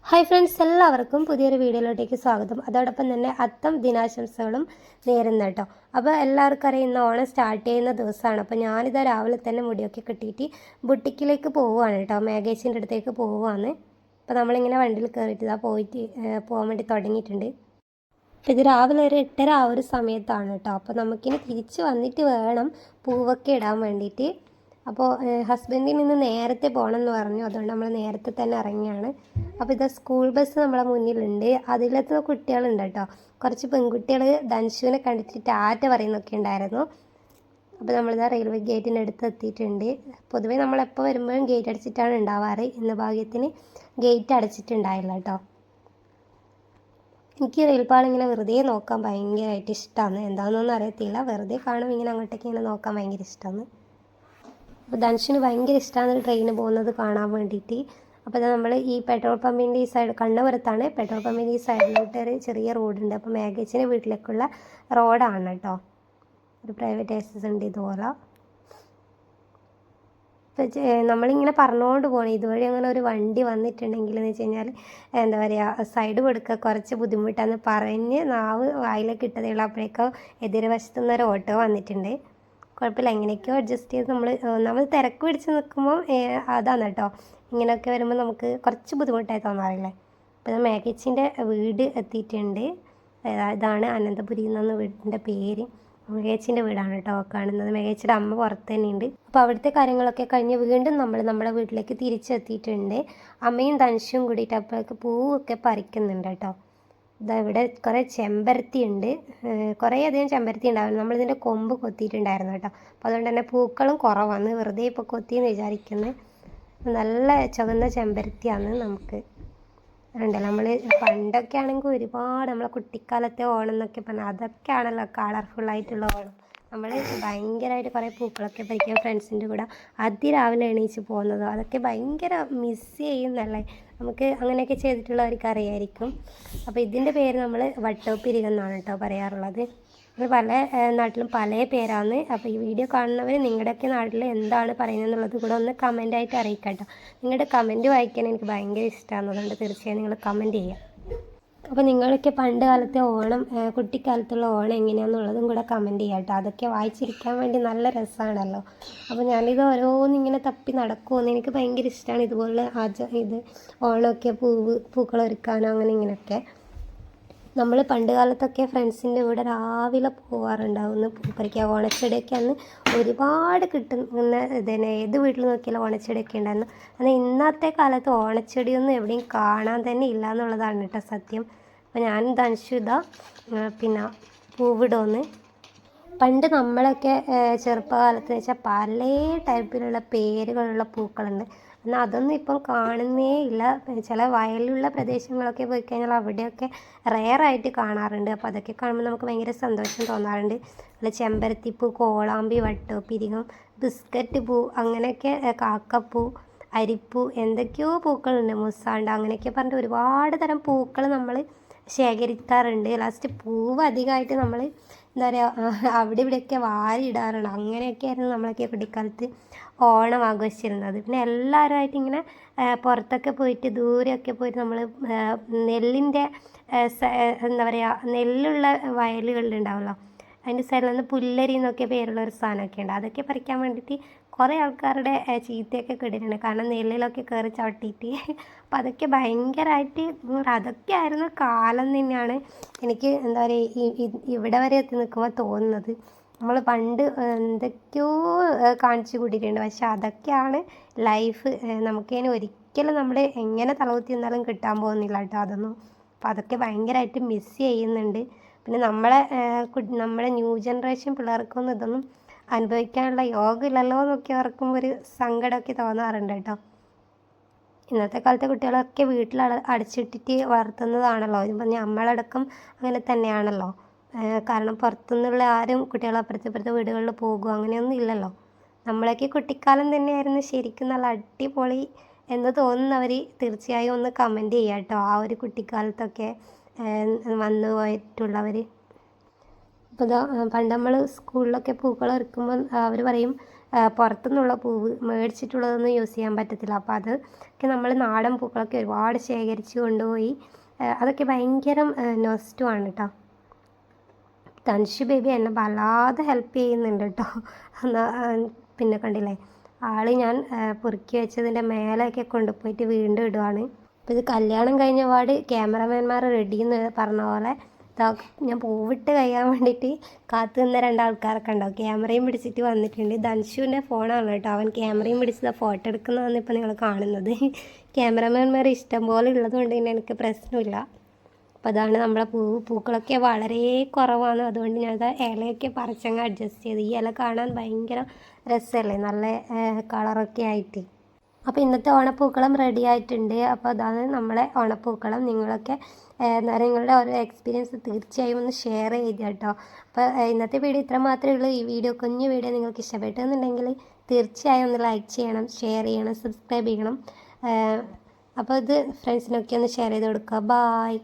Hi friends, എല്ലാവർക്കും പുതിയൊരു വീഡിയോയിലോട്ടേക്ക് സ്വാഗതം. അതോടൊപ്പം തന്നെ അത്തം ദിനാശംസകളും നേരുന്നു കേട്ടോ. അപ്പോൾ എല്ലാവർക്കും അറിയാം, ഇന്ന് ഓണം സ്റ്റാർട്ട് ചെയ്യുന്ന ദിവസമാണ്. അപ്പോൾ ഞാനിതാ രാവിലെ തന്നെ മുടിയൊക്കെ കെട്ടിയിട്ട് ബുട്ടിക്കിലേക്ക് പോവുകയാണ് കേട്ടോ. മേഘേച്ചിൻ്റെ അടുത്തേക്ക് പോവുകയാണ്. അപ്പോൾ നമ്മളിങ്ങനെ വണ്ടിയിൽ കയറിയിട്ട് ഇതാ പോകാൻ വേണ്ടി തുടങ്ങിയിട്ടുണ്ട്. അപ്പോൾ ഇത് രാവിലെ ഒരു 8:30 ആ ഒരു സമയത്താണ് കേട്ടോ. അപ്പോൾ നമുക്കിനി തിരിച്ച് വന്നിട്ട് വേണം പൂവൊക്കെ ഇടാൻ വേണ്ടിയിട്ട്. അപ്പോൾ ഹസ്ബൻഡിന് ഇന്ന് നേരത്തെ പോകണം എന്ന് പറഞ്ഞു, അതുകൊണ്ട് നമ്മൾ നേരത്തെ തന്നെ ഇറങ്ങിയാണ്. അപ്പോൾ ഇത് സ്കൂൾ ബസ് നമ്മളെ മുന്നിലുണ്ട്. അതിലത്തെ കുട്ടികളുണ്ട് കേട്ടോ. കുറച്ച് പെൺകുട്ടികൾ ധൻഷുവിനെ കണ്ടിട്ട് ടാറ്റ പറയുന്നൊക്കെ ഉണ്ടായിരുന്നു. അപ്പോൾ നമ്മളിതാ റെയിൽവേ ഗേറ്റിൻ്റെ അടുത്ത് എത്തിയിട്ടുണ്ട്. പൊതുവേ നമ്മളെപ്പോൾ വരുമ്പോഴും ഗേറ്റ് അടച്ചിട്ടാണ് ഉണ്ടാവാറ്. ഇന്ന് ഭാഗ്യത്തിന് ഗേറ്റ് അടച്ചിട്ടുണ്ടായില്ല കേട്ടോ. എനിക്ക് റെയിൽപാളം ഇങ്ങനെ വെറുതെ നോക്കാൻ ഭയങ്കരമായിട്ട് ഇഷ്ടമാണ്. എന്താണെന്നൊന്നും അറിയത്തില്ല, വെറുതെ കാണും ഇങ്ങനെ അങ്ങോട്ടേക്ക് ഇങ്ങനെ നോക്കാൻ ഭയങ്കര ഇഷ്ടമാണ്. അപ്പോൾ ധനുഷിന് ഭയങ്കര ഇഷ്ടമാണ് ട്രെയിന് പോകുന്നത് കാണാൻ വേണ്ടിയിട്ട്. അപ്പോൾ നമ്മൾ ഈ പെട്രോൾ പമ്പിൻ്റെ ഈ സൈഡ്, കണ്ണപുരത്താണ് പെട്രോൾ പമ്പിൻ്റെ ഈ സൈഡിലോട്ട് ഒരു ചെറിയ റോഡുണ്ട്. അപ്പോൾ മേഘേച്ചിൻ്റെ വീട്ടിലേക്കുള്ള റോഡാണ് കേട്ടോ. ഒരു പ്രൈവറ്റ് ബസ്സസ് ഉണ്ട് ഇതുപോലെ. ഇപ്പോൾ നമ്മളിങ്ങനെ പറഞ്ഞുകൊണ്ട് പോകണം, ഇതുവഴി അങ്ങനെ ഒരു വണ്ടി വന്നിട്ടുണ്ടെങ്കിൽ എന്ന് വെച്ച് കഴിഞ്ഞാൽ എന്താ പറയുക, സൈഡ് കൊടുക്കുക കുറച്ച് ബുദ്ധിമുട്ടാന്ന് പറഞ്ഞ് നാവ് വായിലേക്ക് ഇട്ടതേ ഉള്ളൂ. അപ്പോഴേക്കോ എതിർവശത്തുനിന്ന് ഒരു ഓട്ടോ വന്നിട്ടുണ്ട്. കുഴപ്പമില്ല, എങ്ങനെയൊക്കെയോ അഡ്ജസ്റ്റ് ചെയ്ത് നമ്മൾ തിരക്ക് പിടിച്ച് നിൽക്കുമ്പോൾ അതാണ് കേട്ടോ, ഇങ്ങനെയൊക്കെ വരുമ്പോൾ നമുക്ക് കുറച്ച് ബുദ്ധിമുട്ടായി തോന്നാറില്ലേ. അപ്പോൾ മേഘേച്ചിൻ്റെ വീട് എത്തിയിട്ടുണ്ട്. ഇതാണ് അനന്തപുരി എന്ന വീടിൻ്റെ പേര്. മേഘേച്ചിൻ്റെ വീടാണ് കേട്ടോ കാണുന്നത്. മേഘേച്ചിയുടെ അമ്മ പുറത്ത് തന്നെയുണ്ട്. അപ്പോൾ അവിടുത്തെ കാര്യങ്ങളൊക്കെ കഴിഞ്ഞ് വീണ്ടും നമ്മൾ നമ്മുടെ വീട്ടിലേക്ക് തിരിച്ചെത്തിയിട്ടുണ്ട്. അമ്മയും ധനുഷും കൂടിയിട്ട് അപ്പോഴേക്ക് പൂവൊക്കെ പറിക്കുന്നുണ്ട് കേട്ടോ. ഇതാ ഇവിടെ കുറേ ചെമ്പരത്തി ഉണ്ട്, കുറേയധികം ചെമ്പരത്തി ഉണ്ടായിരുന്നു. നമ്മളിതിൻ്റെ കൊമ്പ് കൊത്തിയിട്ടുണ്ടായിരുന്നു കേട്ടോ. അപ്പോൾ അതുകൊണ്ട് തന്നെ പൂക്കളും കുറവാണ്, വെറുതെ ഇപ്പോൾ കൊത്തിയെന്ന് വിചാരിക്കുന്നത്. നല്ല ചുവന്ന ചെമ്പരത്തിയാണ്. നമുക്ക് ഉണ്ടല്ലോ, നമ്മൾ പണ്ടൊക്കെ ആണെങ്കിൽ ഒരുപാട് നമ്മളെ കുട്ടിക്കാലത്തെ ഓണം എന്നൊക്കെ പറഞ്ഞാൽ അതൊക്കെ ആണല്ലോ കളർഫുള്ളായിട്ടുള്ള ഓണം. നമ്മൾ ഭയങ്കരമായിട്ട് കുറേ പൂക്കളൊക്കെ പറിക്കാൻ ഫ്രണ്ട്സിൻ്റെ കൂടെ അതിരാവിലെ എണീച്ച് പോകുന്നതോ അതൊക്കെ ഭയങ്കര മിസ് ചെയ്യുന്നല്ലേ. നമുക്ക് അങ്ങനെയൊക്കെ ചെയ്തിട്ടുള്ളവർക്ക് അറിയായിരിക്കും. അപ്പോൾ ഇതിൻ്റെ പേര് നമ്മൾ വട്ടോപ്പിരികം എന്നാണ് കേട്ടോ പറയാറുള്ളത്. അത് പല നാട്ടിലും പല പേരാണ്. അപ്പോൾ ഈ വീഡിയോ കാണുന്നവർ നിങ്ങളുടെയൊക്കെ നാട്ടിൽ എന്താണ് പറയുന്നത് എന്നുള്ളത് കൂടെ ഒന്ന് കമൻറ്റായിട്ട് അറിയിക്കാം കേട്ടോ. നിങ്ങളുടെ കമൻറ്റ് വായിക്കാൻ എനിക്ക് ഭയങ്കര ഇഷ്ടമാണ്, അതുകൊണ്ട് തീർച്ചയായും നിങ്ങൾ കമൻറ്റ് ചെയ്യുക. അപ്പോൾ നിങ്ങളൊക്കെ പണ്ട് കാലത്തെ ഓണം, കുട്ടിക്കാലത്തുള്ള ഓണം എങ്ങനെയാണെന്നുള്ളതും കൂടെ കമൻറ്റ് ചെയ്യാം കേട്ടോ. അതൊക്കെ വായിച്ചിരിക്കാൻ വേണ്ടി നല്ല രസമാണല്ലോ. അപ്പോൾ ഞാനിത് ഓരോന്നിങ്ങനെ തപ്പി നടക്കുമെന്ന് എനിക്ക് ഭയങ്കര ഇഷ്ടമാണ്. ഇതുപോലെ ഇത് ഓണമൊക്കെ പൂക്കളൊരുക്കാനോ അങ്ങനെ ഇങ്ങനെയൊക്കെ. നമ്മൾ പണ്ട് കാലത്തൊക്കെ ഫ്രണ്ട്സിൻ്റെ കൂടെ രാവിലെ പോകാറുണ്ടാവുന്നു പൂ പറിക്കുക. ഓണച്ചെടിയൊക്കെ അന്ന് ഒരുപാട് കിട്ടുന്ന ഇതന്നെ, ഏത് വീട്ടിൽ നോക്കിയാലും ഓണച്ചെടിയൊക്കെ ഉണ്ടായിരുന്നു. എന്നാൽ ഇന്നത്തെ കാലത്ത് ഓണച്ചെടിയൊന്നും എവിടെയും കാണാൻ തന്നെ ഇല്ല എന്നുള്ളതാണ് കേട്ടോ സത്യം. അപ്പോൾ ഞാൻ ധനുഷിത പിന്നെ പൂവിടുമെന്ന്. പണ്ട് നമ്മളൊക്കെ ചെറുപ്പകാലത്ത് വെച്ചാൽ പല ടൈപ്പിലുള്ള പേരുകളുള്ള പൂക്കളുണ്ട്. എന്നാൽ അതൊന്നും ഇപ്പം കാണുന്നേ ഇല്ല. ചില വയലുള്ള പ്രദേശങ്ങളൊക്കെ പോയി കഴിഞ്ഞാൽ അവിടെയൊക്കെ റെയറായിട്ട് കാണാറുണ്ട്. അപ്പോൾ അതൊക്കെ കാണുമ്പോൾ നമുക്ക് ഭയങ്കര സന്തോഷം തോന്നാറുണ്ട്. അല്ല, ചെമ്പരത്തിപ്പൂ, കോളാമ്പി, വട്ടോപ്പിരികം, ബിസ്ക്കറ്റ് പൂ, അങ്ങനെയൊക്കെ കാക്കപ്പൂ, അരിപ്പൂ, എന്തൊക്കെയോ പൂക്കളുണ്ട്, മുസാണ്ട്, അങ്ങനെയൊക്കെ പറഞ്ഞിട്ട് ഒരുപാട് തരം പൂക്കൾ നമ്മൾ ശേഖരിക്കാറുണ്ട്. ലാസ്റ്റ് പൂവ് അധികമായിട്ട് നമ്മൾ എന്താ പറയുക, അവിടെ ഇവിടെയൊക്കെ വാരിയിടാറുണ്ട്. അങ്ങനെയൊക്കെയായിരുന്നു നമ്മളൊക്കെ കുട്ടിക്കാലത്ത് ഓണം ആഘോഷിച്ചിരുന്നത്. പിന്നെ എല്ലാവരുമായിട്ട് ഇങ്ങനെ പുറത്തൊക്കെ പോയിട്ട് ദൂരെയൊക്കെ പോയിട്ട് നമ്മൾ നെല്ലിൻ്റെ എന്താ പറയുക, നെല്ലുള്ള വയലുകളിലുണ്ടാവുമല്ലോ, അതിൻ്റെ സൈഡിൽ നിന്ന് പുല്ലരി എന്നൊക്കെ പേരുള്ള ഒരു സാധനമൊക്കെ ഉണ്ട്. അതൊക്കെ പറിക്കാൻ വേണ്ടിയിട്ട് കുറേ ആൾക്കാരുടെ ചീത്തയൊക്കെ കിട്ടിയിട്ടുണ്ട്, കാരണം നെല്ലിലൊക്കെ കയറി ചവിട്ടിയിട്ട്. അപ്പോൾ അതൊക്കെ ഭയങ്കരമായിട്ട് അതൊക്കെ ആയിരുന്നു കാലം തന്നെയാണ് എനിക്ക് എന്താ പറയുക ഇവിടെ വരെ എത്തി നിൽക്കുമ്പോൾ തോന്നുന്നത്. നമ്മൾ പണ്ട് എന്തൊക്കെയോ കാണിച്ചു കൂട്ടിയിട്ടുണ്ട്, പക്ഷെ അതൊക്കെയാണ് ലൈഫ്. നമുക്കതിന് ഒരിക്കലും നമ്മൾ എങ്ങനെ തലകുത്തി നിന്നാലും കിട്ടാൻ പോകുന്നില്ല കേട്ടോ അതൊന്നും. അപ്പോൾ അതൊക്കെ ഭയങ്കരമായിട്ട് മിസ് ചെയ്യുന്നുണ്ട്. പിന്നെ നമ്മളെ ന്യൂ ജനറേഷൻ പിള്ളേർക്കൊന്നും ഇതൊന്നും അനുഭവിക്കാനുള്ള യോഗമില്ലല്ലോ എന്നൊക്കെ ഓർക്കുമ്പോൾ ഒരു സങ്കടമൊക്കെ തോന്നാറുണ്ട് കേട്ടോ. ഇന്നത്തെ കാലത്തെ കുട്ടികളൊക്കെ വീട്ടിൽ അടച്ചിട്ടിട്ട് വളർത്തുന്നതാണല്ലോ. ഇപ്പം നമ്മളടക്കം അങ്ങനെ തന്നെയാണല്ലോ. കാരണം പുറത്തുനിന്നുള്ള ആരും കുട്ടികൾ അപ്പുറത്തെ വീടുകളിൽ പോകുക അങ്ങനെയൊന്നും ഇല്ലല്ലോ. നമ്മളൊക്കെ കുട്ടിക്കാലം തന്നെയായിരുന്നു ശരിക്കും നല്ല അടിപൊളി എന്ന് തോന്നുന്നവർ തീർച്ചയായും ഒന്ന് കമൻറ്റ് ചെയ്യുക കേട്ടോ, ആ ഒരു കുട്ടിക്കാലത്തൊക്കെ വന്നു പോയിട്ടുള്ളവർ. അപ്പോൾ പണ്ട് നമ്മൾ സ്കൂളിലൊക്കെ പൂക്കൾ ഇറക്കുമ്പോൾ അവർ പറയും പുറത്തുനിന്നുള്ള പൂവ് മേടിച്ചിട്ടുള്ളതൊന്നും യൂസ് ചെയ്യാൻ പറ്റത്തില്ല. അപ്പോൾ അതൊക്കെ നമ്മൾ നാടൻ പൂക്കളൊക്കെ ഒരുപാട് ശേഖരിച്ച് കൊണ്ടുപോയി അതൊക്കെ ഭയങ്കര നൊസ്റ്റുമാണ് കേട്ടോ. തൻഷു ബേബി എന്നെ വല്ലാതെ ഹെൽപ്പ് ചെയ്യുന്നുണ്ട് കേട്ടോ. പിന്നെ കണ്ടില്ലേ ആൾ ഞാൻ പൊറുക്കി വെച്ചതിൻ്റെ മേലെയൊക്കെ കൊണ്ടുപോയിട്ട് വീണ്ടും ഇടുവാണ്. അപ്പോൾ ഇത് കല്യാണം കഴിഞ്ഞ പാട് ക്യാമറമാൻമാർ റെഡി എന്ന് പറഞ്ഞ പോലെ ഞാൻ പൂവിട്ട് കഴിയാൻ വേണ്ടിയിട്ട് കാത്തു നിന്ന 2 ആൾക്കാരൊക്കെ ഉണ്ടാവും. ക്യാമറയും പിടിച്ചിട്ട് വന്നിട്ടുണ്ട്. ധൻഷുവിൻ്റെ ഫോണാണ് കേട്ടോ. അവൻ ക്യാമറയും പിടിച്ചത് ഫോട്ടോ എടുക്കുന്നതാണ് ഇപ്പോൾ നിങ്ങൾ കാണുന്നത്. ക്യാമറമാൻമാർ ഇഷ്ടം പോലെ ഉള്ളത് കൊണ്ട് തന്നെ എനിക്ക് പ്രശ്നമില്ല. അപ്പോൾ അതാണ് നമ്മളെ പൂക്കളൊക്കെ വളരെ കുറവാണ്. അതുകൊണ്ട് ഞാനത് ഇലയൊക്കെ പറിച്ചങ്ങ് അഡ്ജസ്റ്റ് ചെയ്ത്. ഈ ഇല കാണാൻ ഭയങ്കര രസമല്ലേ, നല്ല കളറൊക്കെ ആയിട്ട്. അപ്പോൾ ഇന്നത്തെ ഓണപ്പൂക്കളം റെഡി ആയിട്ടുണ്ട്. അപ്പോൾ അതാണ് നമ്മളെ ഓണപ്പൂക്കളം. നിങ്ങളൊക്കെ നിങ്ങളുടെ ഓരോ എക്സ്പീരിയൻസ് തീർച്ചയായും ഒന്ന് ഷെയർ ചെയ്ത് കേട്ടോ. അപ്പോൾ ഇന്നത്തെ വീഡിയോ ഇത്ര മാത്രമേ ഉള്ളൂ. ഈ കുഞ്ഞു വീഡിയോ നിങ്ങൾക്ക് ഇഷ്ടപ്പെട്ടെന്നുണ്ടെങ്കിൽ തീർച്ചയായും ഒന്ന് ലൈക്ക് ചെയ്യണം, ഷെയർ ചെയ്യണം, സബ്സ്ക്രൈബ് ചെയ്യണം. അപ്പോൾ ഇത് ഫ്രണ്ട്സിനൊക്കെ ഒന്ന് ഷെയർ ചെയ്ത് കൊടുക്കുക. ബായ്.